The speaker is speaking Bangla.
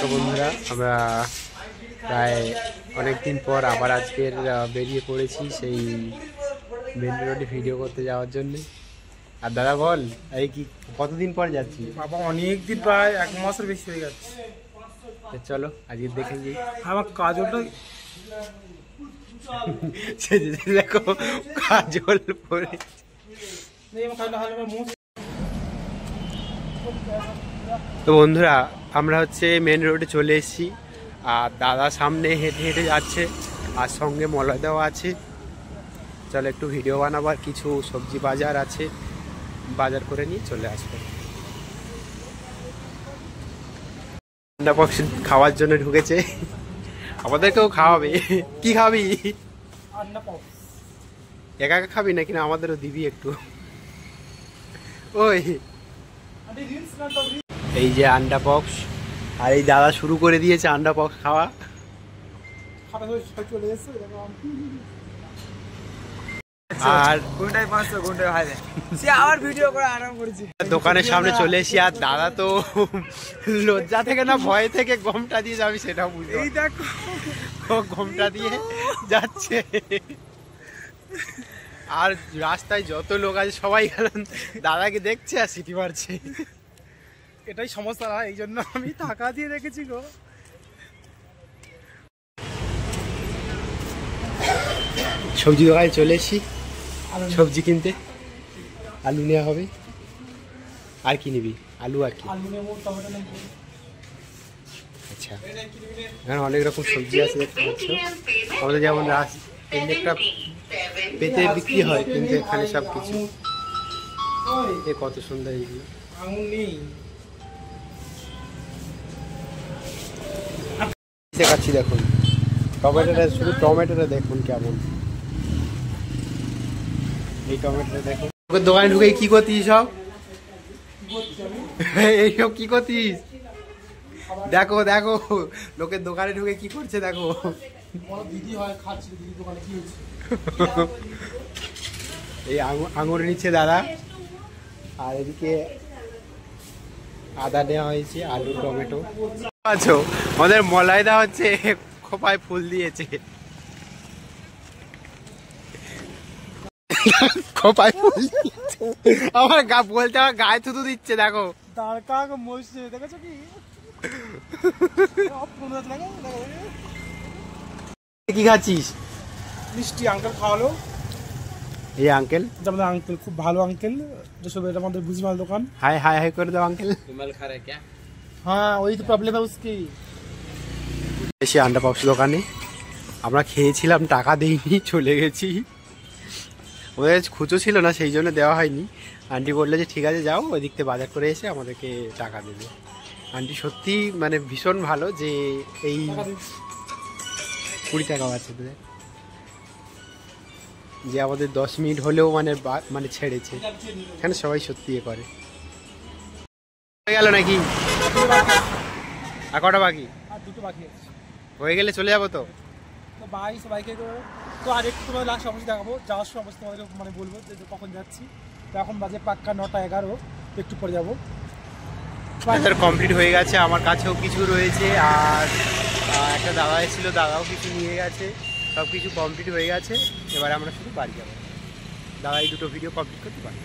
তো বন্ধুরা, আমরা প্রায় অনেকদিন পর আবার আজকের বেরিয়ে পড়েছি সেই মেন রোডে ভিডিও করতে যাওয়ার জন্য। আর দাদা বল, এই কি কতদিন পর যাচ্ছি? বাবা অনেক দিন, প্রায় 1 মাসের বেশি হয়ে যাচ্ছে। চলো আজকে দেখে যাই। আমার কাজলটা দেখো কাজল পরে। তো বন্ধুরা, আমরা হচ্ছে মেন রোডে চলে এসেছি। আর দাদা সামনে হেঁটে হেঁটে যাচ্ছে, আর সঙ্গে মলয়দাও আছে। চলো একটু ভিডিও বানাবো, আর কিছু সবজি বাজার আছে, বাজার করে নিয়ে চলে আসবো। ঠান্ডা পক্স খাওয়ার জন্য ঢুকেছে, আমাদেরকেও খাওয়াবে। কি খাবি? একা একা খাবি নাকি? না আমাদেরও দিবি একটু। ওই এই যে আন্ডা পক্স, আর এই দাদা শুরু করে দিয়েছে আন্ডা পক্স খাওয়া। আর দোকানের সামনে চলে এসি, আর দাদা তো লজ্জা থেকে না ভয় থেকে গমটা দিয়ে যাবি সেটাও বুঝি। এই দেখো গমটা দিয়ে যাচ্ছে, আর রাস্তায় যত লোক আছে সবাই দাদাকে দেখছে আর সিটি মারছে। এটাই সমস্যা, এই জন্য আমি টাকা দিয়ে রেখেছি গো। সবজি দোকানে চলে এসছি সবজি কিনতে। আলু নেওয়া হবে। আর কি নিবি? আলু আর কি? আচ্ছা, এখানে অনেক রকম সবজি আছে দেখতে পাচ্ছ। আমাদের যেমন একটা পেতে বিক্রি হয়, কিন্তু এখানে সব কিছু। কত সুন্দর এইগুলো। দেখাচ্ছি দেখুন টমেটোটা, শুধু টমেটোটা দেখুন কেমন। এই টমেটোটা দেখুন। লোকের দোকানে ঢুকে কি করতিস সব? এইসব কি করতিস? দেখো দেখো লোকের দোকানে ঢুকে কি করছে দেখো। দিদি হয় খাচ্ছি, দিদি দোকানে কি হয়েছে? এই আঙুর নিচ্ছে দাদা, আর এদিকে আদা নেওয়া হয়েছে, আলু টমেটো। আচ্ছা, আমাদের মলাইদা হচ্ছে খোপায় ফুল দিয়েছে। খোপায় ফুল দিয়েছে, আমার বলতে আমার গায়ে থুতু দিচ্ছে। দেখো দেখেছো কি? কি খাচ্ছিস? মিষ্টি আঙ্কেল খাওয়ালো। এই আঙ্কেল, আমাদের আঙ্কেল খুব ভালো আঙ্কেল, যেসব এটা আমাদের ভুজিমাল দোকান। হাই হাই হাই করে দাও আঙ্কেল। হ্যাঁ, ওই তো প্রবলেম है उसकी। এসে আন্ডা পপস দোকানে আমরা খেয়েছিলাম, টাকা দিইনি, চলে গেছি। ওদের খুচো ছিল না, সেই জন্য দেওয়া হয়নি। আন্টি বললে যে ঠিক আছে যাও, ওই দিক থেকে বাজার করে এসে আমাদেরকে টাকা দেবে। আন্টি সত্যি মানে ভীষণ ভালো, যে এই 20 টাকাও আছে তোদের, যে আমাদের 10 মিনিট হলেও মানে ছেড়েছে। এখানে সবাই সত্যি এ করে। হয়ে গেল নাকি? আর কটা বাকি? আর দুটো বাকি আছে। হয়ে গেলে চলে যাবো তো। ভাই সবাইকে তো আর একটু তোমাদের লাস্ট অবশ্যই দেখাবো, যাওয়ার সময় অবশ্যই তোমাদের মানে বলবো যে কখন যাচ্ছি। তো এখন বাজে পাক্কা 9:11, একটু পরে যাবো। বাজার কমপ্লিট হয়ে গেছে, আমার কাছেও কিছু রয়েছে, আর একটা দাদা এসেছিল, দাদাও কিছু নিয়ে গেছে। সব কিছু কমপ্লিট হয়ে গেছে, এবার আমরা শুধু বাড়ি যাবো। দাদা এই দুটো ভিডিও কমপ্লিট করতে পারি।